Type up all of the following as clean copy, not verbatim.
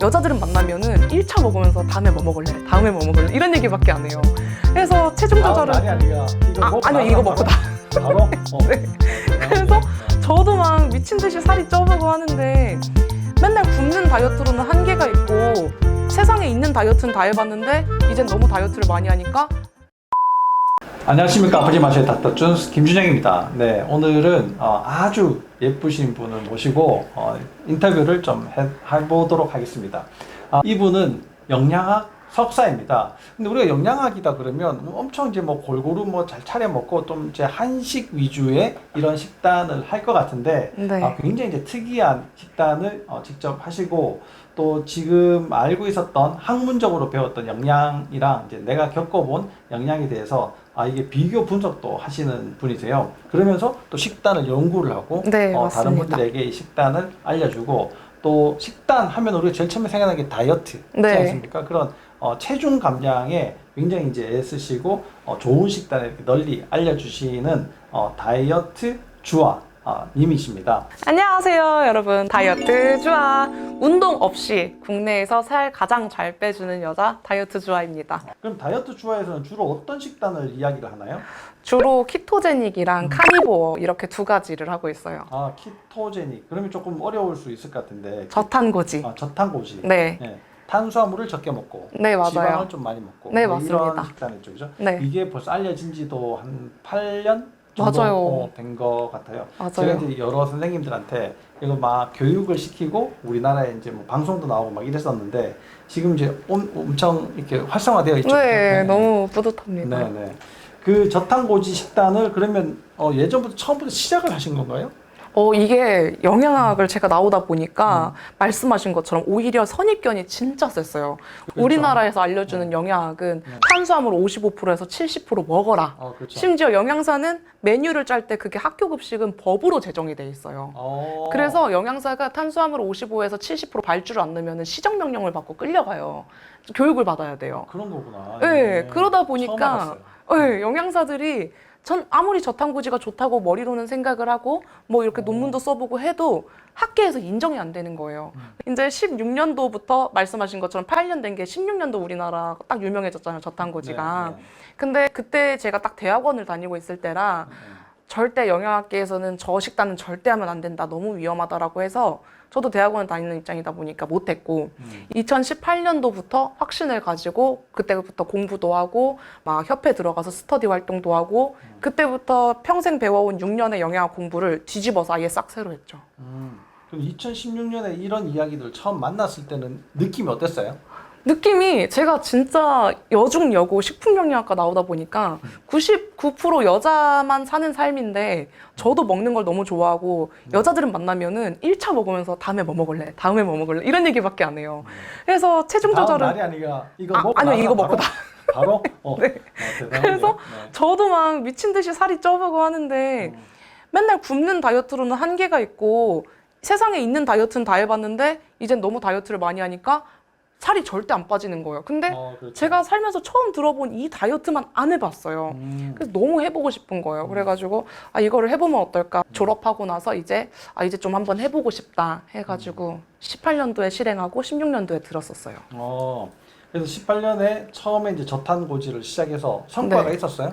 여자들은 만나면은 1차 먹으면서 다음에 뭐 먹을래? 다음에 뭐 먹을래? 이런 얘기밖에 안 해요. 그래서 체중 조절은 아니야. 아니요, 이거 먹고 다. 바로? 네. 그래서 저도 막 미친 듯이 살이 쪄보고 하는데 맨날 굶는 다이어트로는 한계가 있고 세상에 있는 다이어트는 다 해봤는데 이젠 너무 다이어트를 많이 하니까. 안녕하십니까. 아버지 맛의 닥터준 김준영입니다. 네, 오늘은 아주 예쁘신 분을 모시고 인터뷰를 좀 해보도록 하겠습니다. 이분은 영양학 석사입니다. 근데 우리가 영양학이다 그러면 엄청 이제 뭐 골고루 뭐 잘 차려 먹고 좀 이제 한식 위주의 이런 식단을 할 것 같은데 네. 굉장히 이제 특이한 식단을 직접 하시고 또 지금 알고 있었던 학문적으로 배웠던 영양이랑 이제 내가 겪어본 영양에 대해서 이게 비교 분석도 하시는 분이세요. 그러면서 또 식단을 연구를 하고 네, 다른 맞습니다. 분들에게 이 식단을 알려주고 또 식단 하면 우리가 제일 처음에 생각나는 게 다이어트지 네. 않습니까? 그런 체중 감량에 굉장히 이제 애쓰시고 좋은 식단을 이렇게 널리 알려주시는 다이어트 주아 님이십니다. 안녕하세요, 여러분. 다이어트 주아. 운동 없이 국내에서 살 가장 잘 빼주는 여자 다이어트 주아입니다. 그럼 다이어트 주아에서는 주로 어떤 식단을 이야기를 하나요? 주로 키토제닉이랑 카니보어 이렇게 두 가지를 하고 있어요. 키토제닉. 그러면 조금 어려울 수 있을 것 같은데. 저탄고지. 저탄고지. 네. 탄수화물을 적게 먹고 네, 맞아요. 지방을 좀 많이 먹고 네, 뭐 맞습니다. 이런 식단이죠, 그죠? 네. 이게 벌써 알려진 지도 한 8년 정도 맞아요. 된 것 같아요. 맞아요. 제가 이제 여러 선생님들한테 이거 막 교육을 시키고 우리나라에 이제 뭐 방송도 나오고 막 이랬었는데 지금 이제 엄청 이렇게 활성화되어 있죠. 네, 너무 뿌듯합니다. 네네. 그 저탄고지 식단을 그러면 예전부터 처음부터 시작을 하신 건가요? 이게 영양학을 제가 나오다 보니까 말씀하신 것처럼 오히려 선입견이 진짜 셌어요. 그렇죠. 우리나라에서 알려주는 영양학은 탄수화물 55%에서 70% 먹어라. 그렇죠. 심지어 영양사는 메뉴를 짤 때 그게 학교 급식은 법으로 제정이 돼 있어요. 그래서 영양사가 탄수화물 55에서 70% 발주를 안 넣으면 시정명령을 받고 끌려가요. 교육을 받아야 돼요. 그런 거구나. 네, 그러다 처음 보니까 알았어요. 영양사들이 전 아무리 저탄고지가 좋다고 머리로는 생각을 하고 뭐 이렇게 논문도 써보고 해도 학계에서 인정이 안 되는 거예요. 이제 16년도부터 말씀하신 것처럼 8년 된 게 16년도 우리나라 딱 유명해졌잖아요, 저탄고지가. 네. 근데 그때 제가 딱 대학원을 다니고 있을 때라 절대 영양학계에서는 저 식단은 절대 하면 안 된다, 너무 위험하다라고 해서 저도 대학원을 다니는 입장이다 보니까 못했고 2018년도부터 확신을 가지고 그때부터 공부도 하고 막 협회 들어가서 스터디 활동도 하고 그때부터 평생 배워온 6년의 영양학 공부를 뒤집어서 아예 싹 새로 했죠. 그럼 2016년에 이런 이야기들 처음 만났을 때는 느낌이 어땠어요? 느낌이 제가 진짜 여중여고 식품영양학과 나오다 보니까 99% 여자만 사는 삶인데 저도 먹는 걸 너무 좋아하고 여자들은 만나면은 1차 먹으면서 다음에 뭐 먹을래? 다음에 뭐 먹을래? 이런 얘기밖에 안 해요. 그래서 체중 조절은 말이 아니라 이거 먹고 아니요, 이거 먹고 다. 바로? 네. 그래서 저도 막 미친 듯이 살이 쪄보고 하는데 맨날 굶는 다이어트로는 한계가 있고 세상에 있는 다이어트는 다 해봤는데 이젠 너무 다이어트를 많이 하니까 살이 절대 안 빠지는 거예요. 근데 그렇죠. 제가 살면서 처음 들어본 이 다이어트만 안 해봤어요. 그래서 너무 해보고 싶은 거예요. 그래가지고 이거를 해보면 어떨까? 졸업하고 나서 이제 좀 한번 해보고 싶다 해가지고 18년도에 실행하고 16년도에 들었었어요. 그래서 18년에 처음에 이제 저탄고지를 시작해서 성과가 네. 있었어요?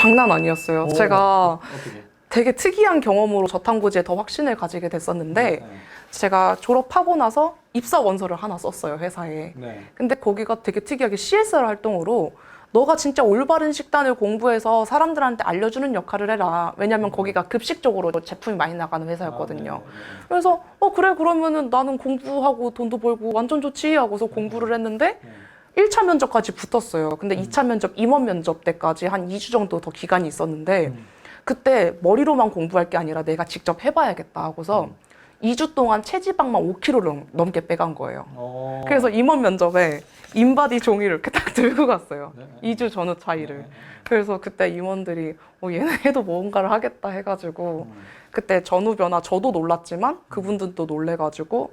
장난 아니었어요. 제가 어떻게? 되게 특이한 경험으로 저탄고지에 더 확신을 가지게 됐었는데 제가 졸업하고 나서 입사 원서를 하나 썼어요, 회사에. 근데 거기가 되게 특이하게 CSR 활동으로 너가 진짜 올바른 식단을 공부해서 사람들한테 알려주는 역할을 해라. 왜냐면 거기가 급식적으로 제품이 많이 나가는 회사였거든요. 그래서 그래, 그러면은 나는 공부하고 돈도 벌고 완전 좋지 하고서 공부를 했는데 1차 면접까지 붙었어요. 근데 2차 면접, 임원 면접 때까지 한 2주 정도 더 기간이 있었는데 그때 머리로만 공부할 게 아니라 내가 직접 해봐야겠다 하고서 2주 동안 체지방만 5kg를 넘게 빼간 거예요. 그래서 임원 면접에 인바디 종이를 이렇게 딱 들고 갔어요. 2주 전후 차이를. 그래서 그때 임원들이 얘는 해도 뭔가를 하겠다 해가지고 그때 전후 변화 저도 놀랐지만 그분들도 놀래가지고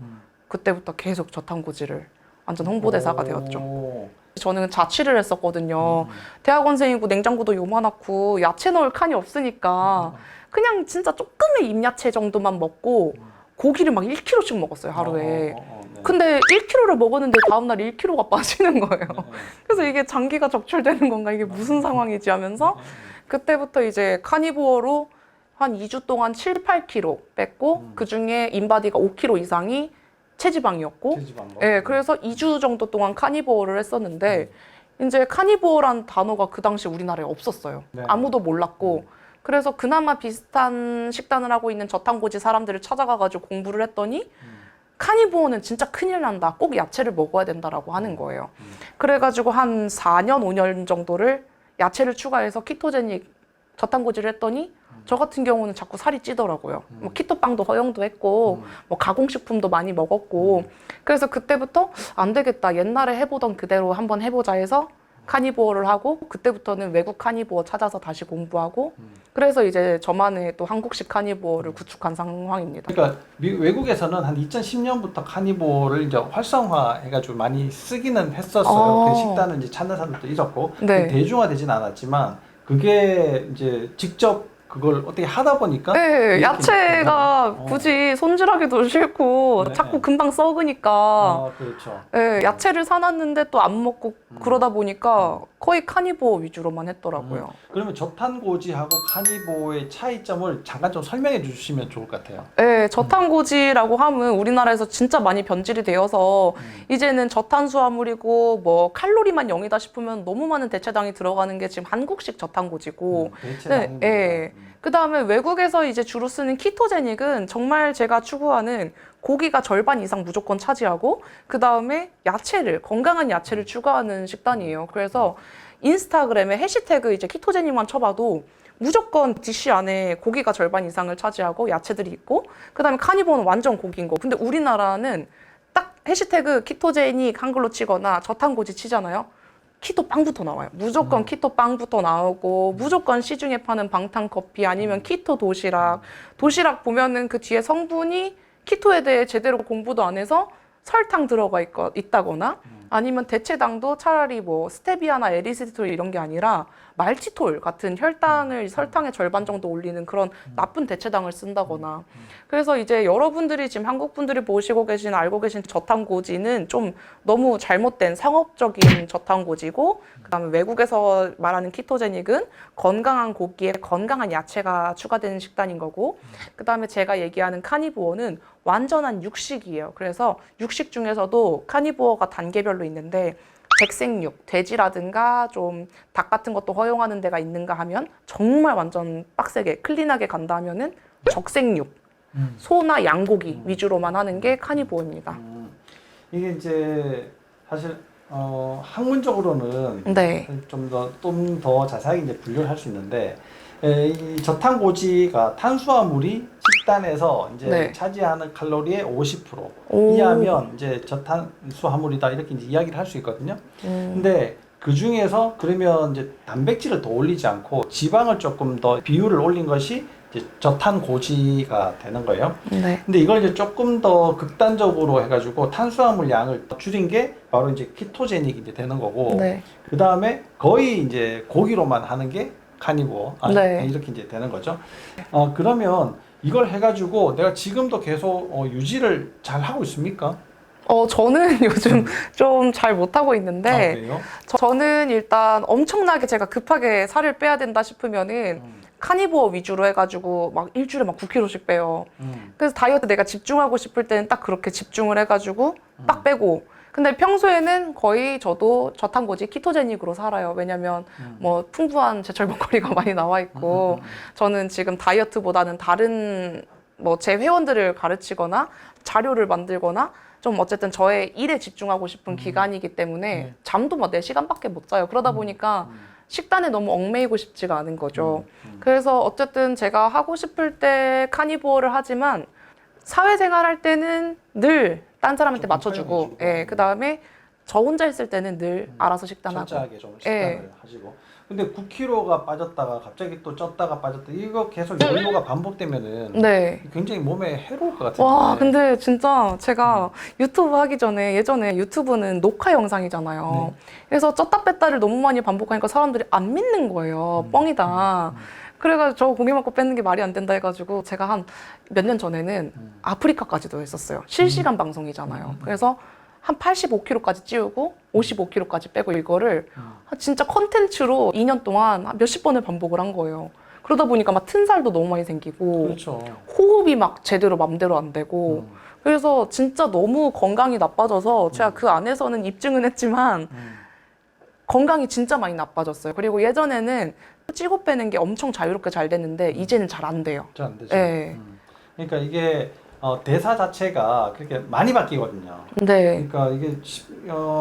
그때부터 계속 저탄고지를 완전 홍보대사가 되었죠. 저는 자취를 했었거든요. 대학원생이고 냉장고도 요만하고 야채 넣을 칸이 없으니까 그냥 진짜 조금의 잎야채 정도만 먹고 고기를 막 1kg씩 먹었어요, 하루에. 근데 1kg를 먹었는데 다음날 1kg가 빠지는 거예요. 네. 그래서 이게 장기가 적출되는 건가, 이게 무슨 상황이지 하면서 그때부터 이제 카니보어로 한 2주 동안 7, 8kg 뺐고 그중에 인바디가 5kg 이상이 체지방이었고 예, 그래서 2주 정도 동안 카니보어를 했었는데 이제 카니보어란 단어가 그 당시 우리나라에 없었어요. 네. 아무도 몰랐고 그래서 그나마 비슷한 식단을 하고 있는 저탄고지 사람들을 찾아가가지고 공부를 했더니 카니보어는 진짜 큰일 난다. 꼭 야채를 먹어야 된다라고 하는 거예요. 그래가지고 한 4년, 5년 정도를 야채를 추가해서 키토제닉 저탄고지를 했더니 저 같은 경우는 자꾸 살이 찌더라고요. 뭐 키토빵도 허용도 했고 뭐 가공식품도 많이 먹었고 그래서 그때부터 안 되겠다. 옛날에 해보던 그대로 한번 해보자 해서 카니보어를 하고 그때부터는 외국 카니보어 찾아서 다시 공부하고 그래서 이제 저만의 또 한국식 카니보어를 구축한 상황입니다. 그러니까 외국에서는 한 2010년부터 카니보어를 이제 활성화해가지고 많이 쓰기는 했었어요. 그 식단을 이제 찾는 사람들도 있었고 네. 대중화되진 않았지만 그게 이제 직접 그걸 어떻게 하다 보니까 네, 야채가 굳이 손질하기도 싫고 네. 자꾸 금방 썩으니까 그렇죠. 네, 야채를 사놨는데 또 안 먹고 그러다 보니까 거의 카니보어 위주로만 했더라고요. 그러면 저탄고지하고 카니보어의 차이점을 잠깐 좀 설명해 주시면 좋을 것 같아요. 네, 저탄고지라고 하면 우리나라에서 진짜 많이 변질이 되어서 이제는 저탄수화물이고 뭐 칼로리만 0이다 싶으면 너무 많은 대체당이 들어가는 게 지금 한국식 저탄고지고 대체당입니다. 네. 그 다음에 외국에서 이제 주로 쓰는 키토제닉은 정말 제가 추구하는 고기가 절반 이상 무조건 차지하고 그 다음에 야채를 건강한 야채를 추가하는 식단이에요. 그래서 인스타그램에 해시태그 이제 키토제닉만 쳐봐도 무조건 디시 안에 고기가 절반 이상을 차지하고 야채들이 있고 그 다음에 카니보어는 완전 고기인 거. 근데 우리나라는 딱 해시태그 키토제닉 한글로 치거나 저탄고지 치잖아요. 키토 빵부터 나와요. 무조건 키토 빵부터 나오고 무조건 시중에 파는 방탄커피 아니면 키토 도시락. 도시락 보면은 그 뒤에 성분이 키토에 대해 제대로 공부도 안 해서 설탕 들어가 있다거나 아니면 대체당도 차라리 뭐 스테비아나 에리시톨 이런 게 아니라 말티톨 같은 혈당을 설탕의 절반 정도 올리는 그런 나쁜 대체당을 쓴다거나 그래서 이제 여러분들이 지금 한국 분들이 보시고 계신 알고 계신 저탄고지는 좀 너무 잘못된 상업적인 저탄고지고 그다음에 외국에서 말하는 키토제닉은 건강한 고기에 건강한 야채가 추가되는 식단인 거고 그다음에 제가 얘기하는 카니보어는 완전한 육식이에요. 그래서 육식 중에서도 카니보어가 단계별로 있는데 백색육, 돼지라든가 좀 닭 같은 것도 허용하는 데가 있는가 하면 정말 완전 빡세게 클린하게 간다 하면은 적색육, 소나 양고기 위주로만 하는 게 카니보어입니다. 이게 이제 사실 학문적으로는 네. 좀 더 자세하게 이제 분류를 할 수 있는데 이 저탄고지가 탄수화물이 식단에서 이제 네. 차지하는 칼로리의 50% 오. 이하면 이제 저탄수화물이다 이렇게 이제 이야기를 할 수 있거든요. 근데 그 중에서 그러면 이제 단백질을 더 올리지 않고 지방을 조금 더 비율을 올린 것이 이제 저탄고지가 되는 거예요. 네. 근데 이걸 이제 조금 더 극단적으로 해가지고 탄수화물 양을 줄인 게 바로 이제 키토제닉이 이제 되는 거고, 네. 그 다음에 거의 이제 고기로만 하는 게 카니보어. 네. 이렇게 이제 되는 거죠. 그러면 이걸 해가지고 내가 지금도 계속 유지를 잘 하고 있습니까? 저는 요즘 좀 잘 못하고 있는데, 그래요? 저는 일단 엄청나게 제가 급하게 살을 빼야 된다 싶으면은, 카니보어 위주로 해가지고 막 일주일에 막 9kg씩 빼요. 그래서 다이어트 내가 집중하고 싶을 때는 딱 그렇게 집중을 해가지고 딱 빼고. 근데 평소에는 거의 저도 저탄고지 키토제닉으로 살아요. 왜냐면 뭐 풍부한 제철 먹거리가 많이 나와 있고, 저는 지금 다이어트보다는 다른 뭐 제 회원들을 가르치거나 자료를 만들거나 좀 어쨌든 저의 일에 집중하고 싶은 기간이기 때문에 잠도 막 4시간밖에 못 자요. 그러다 보니까 식단에 너무 얽매이고 싶지가 않은 거죠. 그래서 어쨌든 제가 하고 싶을 때 카니보어를 하지만 사회생활 할 때는 늘 딴 사람한테 맞춰주고, 예, 그 다음에 저 혼자 있을 때는 늘 알아서 식단하고. 철저하게 좀 식단을 하시고. 근데 9kg가 빠졌다가 갑자기 또 쪘다가 빠졌다 이거 계속 요요가 반복되면은 네. 굉장히 몸에 해로울 것 같은데. 와, 근데 진짜 제가 유튜브 하기 전에 예전에 유튜브는 녹화 영상이잖아요. 그래서 쪘다 뺐다를 너무 많이 반복하니까 사람들이 안 믿는 거예요. 뻥이다. 그래가지고 저 고기 먹고 빼는 게 말이 안 된다 해가지고 제가 한 몇 년 전에는 아프리카까지도 했었어요. 실시간 방송이잖아요. 그래서 한 85kg까지 찌우고 55kg까지 빼고 이거를 진짜 컨텐츠로 2년 동안 한 몇십 번을 반복을 한 거예요. 그러다 보니까 막 튼살도 너무 많이 생기고 그렇죠. 호흡이 막 제대로 맘대로 안 되고 그래서 진짜 너무 건강이 나빠져서 제가 그 안에서는 입증은 했지만 건강이 진짜 많이 나빠졌어요. 그리고 예전에는 찌고 빼는 게 엄청 자유롭게 잘 됐는데 이제는 잘 안 돼요. 잘 안 되죠. 네. 그러니까 이게 대사 자체가 그렇게 많이 바뀌거든요. 네. 그러니까 이게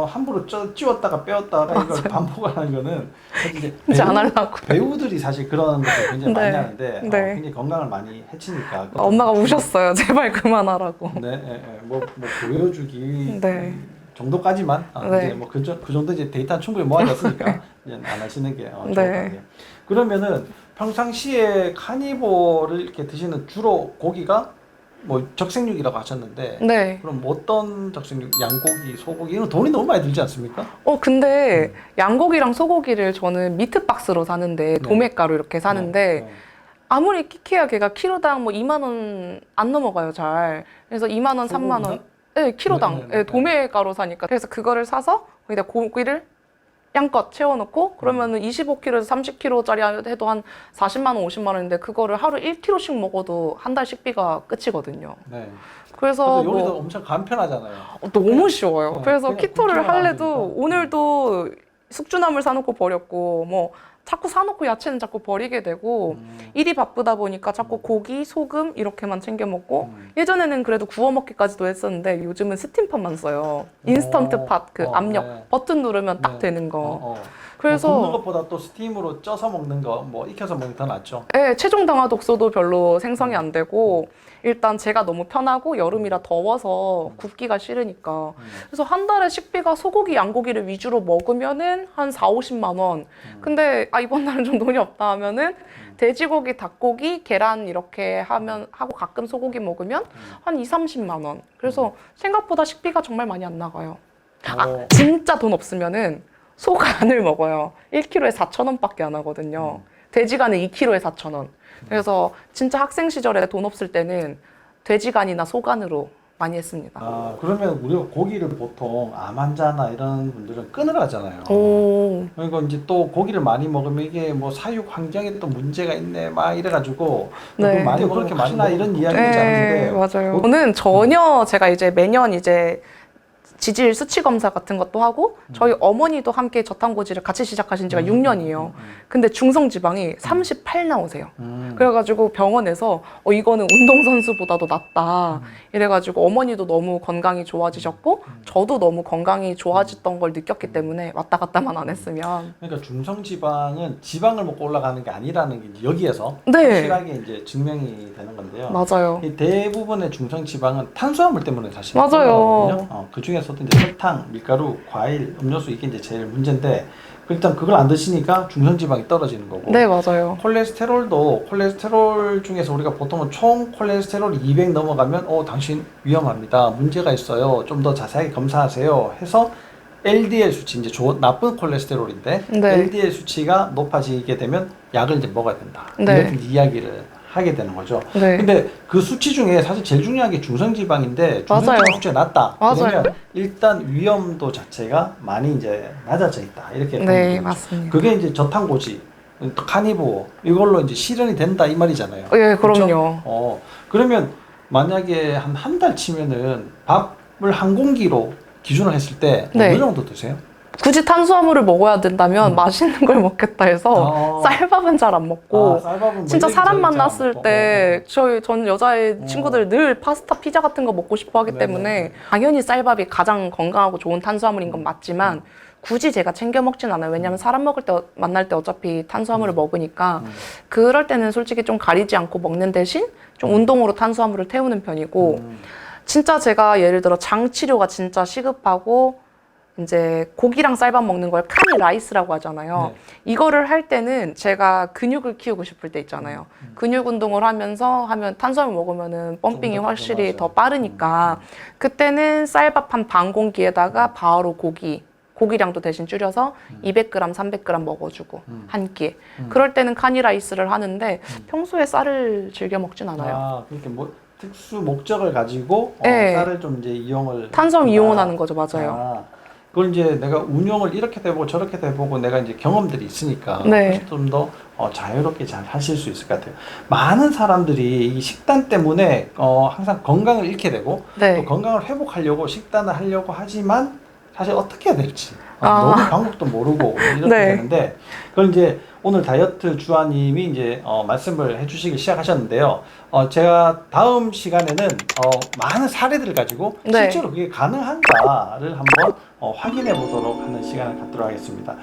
함부로 찌웠다가 빼었다가 이걸 반복하는 거는 이제 이제 안 하려고. 배우들이 사실 그런 것을 굉장히 네. 많이 하는데 네. 굉장히 건강을 많이 해치니까. 엄마가 우셨어요. 제발 그만하라고. 네, 뭐 보여주기 네. 정도까지만 네. 이제 뭐 그 정도 이제 데이터는 충분히 모아졌으니까 이제 안 하시는 게 좋을 것 네. 같아요. 그러면은 평상시에 카니볼을 이렇게 드시는 주로 고기가 뭐 적색육이라고 하셨는데 네. 그럼 어떤 적색육? 양고기, 소고기 이런 돈이 너무 많이 들지 않습니까? 근데 양고기랑 소고기를 저는 미트박스로 사는데 도매가로 이렇게 사는데 아무리 키키야 걔가 키로당 뭐 2만 원 안 넘어가요, 잘. 그래서 2만 원, 3만 원. 네, 키로당. 네, 도매가로 사니까. 그래서 그거를 사서 거기다 고기를 양껏 채워놓고 그러면은 25kg에서 30kg짜리 해도 한 40만 원, 50만 원인데 그거를 하루 1kg씩 먹어도 한 달 식비가 끝이거든요. 네. 그래서 요리도 뭐 엄청 간편하잖아요. 너무 쉬워요. 네, 그래서 그냥 키토를 굽기만 하면 할래도 되니까. 오늘도 숙주나물 사놓고 버렸고 뭐 자꾸 사놓고 야채는 자꾸 버리게 되고 일이 바쁘다 보니까 자꾸 고기, 소금 이렇게만 챙겨 먹고 예전에는 그래도 구워 먹기까지도 했었는데 요즘은 스팀팟만 써요. 인스턴트 팟 그 압력 네. 버튼 누르면 딱 네. 되는 거. 그래서 그래서 굽는 것보다 또 스팀으로 쪄서 먹는 거, 뭐 익혀서 먹는 게 더 낫죠. 네, 체중 당화 독소도 별로 생성이 안 되고 일단 제가 너무 편하고 여름이라 더워서 굽기가 싫으니까 그래서 한 달에 식비가 소고기, 양고기를 위주로 먹으면은 한 4, 50만 원. 근데 이번 달은 좀 돈이 없다 하면은 돼지고기, 닭고기, 계란 이렇게 하고 가끔 소고기 먹으면 한 2, 30만 원. 그래서 생각보다 식비가 정말 많이 안 나가요. 진짜 돈 없으면은 소간을 먹어요. 1kg에 4,000원밖에 안 하거든요. 돼지간은 2kg에 4,000원. 그래서 진짜 학생 시절에 돈 없을 때는 돼지간이나 소간으로 많이 했습니다. 그러면 우리가 고기를 보통 암 환자나 이런 분들은 끊으라 하잖아요. 오. 그러니까 이제 또 고기를 많이 먹으면 이게 뭐 사육 환경에 또 문제가 있네 막 이래가지고 네. 많이 그렇게 많나 이런 이야기 있지 네, 않은데 맞아요. 저는 전혀 제가 이제 매년 이제 지질 수치 검사 같은 것도 하고 저희 어머니도 함께 저탄고지를 같이 시작하신 지가 6년이에요. 근데 중성 지방이 38 나오세요. 그래가지고 병원에서 이거는 운동선수보다도 낫다. 이래가지고 어머니도 너무 건강이 좋아지셨고 저도 너무 건강이 좋아졌던 걸 느꼈기 때문에 왔다 갔다만 안 했으면. 그러니까 중성 지방은 지방을 먹고 올라가는 게 아니라는 게 이제 여기에서 네. 확실하게 이제 증명이 되는 건데요. 맞아요. 이 대부분의 중성 지방은 탄수화물 때문에 사실 맞아요. 올라가거든요. 그 중에서도 이제 설탕, 밀가루, 과일, 음료수 이게 이제 제일 문제인데 일단 그걸 안 드시니까 중성 지방이 떨어지는 거고. 네, 맞아요. 콜레스테롤도 콜레스테롤 중에서 우리가 보통은 총 콜레스테롤 200 넘어가면 당신 위험합니다. 문제가 있어요. 좀 더 자세하게 검사하세요. 해서 LDL 수치 이제 나쁜 콜레스테롤인데 네. LDL 수치가 높아지게 되면 약을 이제 먹어야 된다. 네. 이렇게 이야기를 하게 되는 거죠. 네. 근데 그 수치 중에 사실 제일 중요한 게 중성지방인데 중성지방 맞아요. 수치가 낮다. 맞아요. 그러면 일단 위험도 자체가 많이 이제 낮아져 있다. 이렇게 보면 네, 되겠죠. 맞습니다. 그게 이제 저탄고지, 또 카니보 이걸로 이제 실현이 된다 이 말이잖아요. 예, 그럼요. 그렇죠? 그러면 만약에 한 달 치면은 밥을 한 공기로 기준을 했을 때 네. 어느 정도 드세요? 굳이 탄수화물을 먹어야 된다면 맛있는 걸 먹겠다 해서 쌀밥은 잘 안 먹고 쌀밥은 진짜 뭐 사람 이렇게 만났을 먹고. 때 전 여자의 친구들 늘 파스타, 피자 같은 거 먹고 싶어 하기 네네. 때문에 당연히 쌀밥이 가장 건강하고 좋은 탄수화물인 건 맞지만 굳이 제가 챙겨 먹진 않아요. 왜냐면 사람 만날 때 어차피 탄수화물을 먹으니까 그럴 때는 솔직히 좀 가리지 않고 먹는 대신 좀 운동으로 탄수화물을 태우는 편이고 진짜 제가 예를 들어 장 치료가 진짜 시급하고 이제 고기랑 쌀밥 먹는 걸 카니 라이스라고 하잖아요. 네. 이거를 할 때는 제가 근육을 키우고 싶을 때 있잖아요. 근육 운동을 하면 탄수화물 먹으면은 펌핑이 좀 더 확실히 맞아요. 더 빠르니까 그때는 쌀밥 한 반 공기에다가 바로 고기 고기량도 대신 줄여서 200g, 300g 먹어주고 한 끼에. 음. 그럴 때는 카니라이스를 하는데 평소에 쌀을 즐겨 먹진 않아요. 아, 그렇게 뭐 특수 목적을 가지고 네. 쌀을 좀 이제 이용을 탄성 한다. 이용하는 거죠, 맞아요. 아, 그걸 이제 내가 운용을 이렇게 돼보고 저렇게 돼보고 내가 이제 경험들이 있으니까 네. 좀 더 자유롭게 잘 하실 수 있을 것 같아요. 많은 사람들이 이 식단 때문에 항상 건강을 잃게 되고 네. 또 건강을 회복하려고 식단을 하려고 하지만 사실 어떻게 해야 될지 아. 너무 방법도 모르고 이렇게 네. 되는데 그걸 이제 오늘 다이어트 주아님이 이제 말씀을 해주시기 시작하셨는데요. 제가 다음 시간에는 많은 사례들을 가지고 네. 실제로 그게 가능한가를 한번 확인해 보도록 하는 시간을 갖도록 하겠습니다.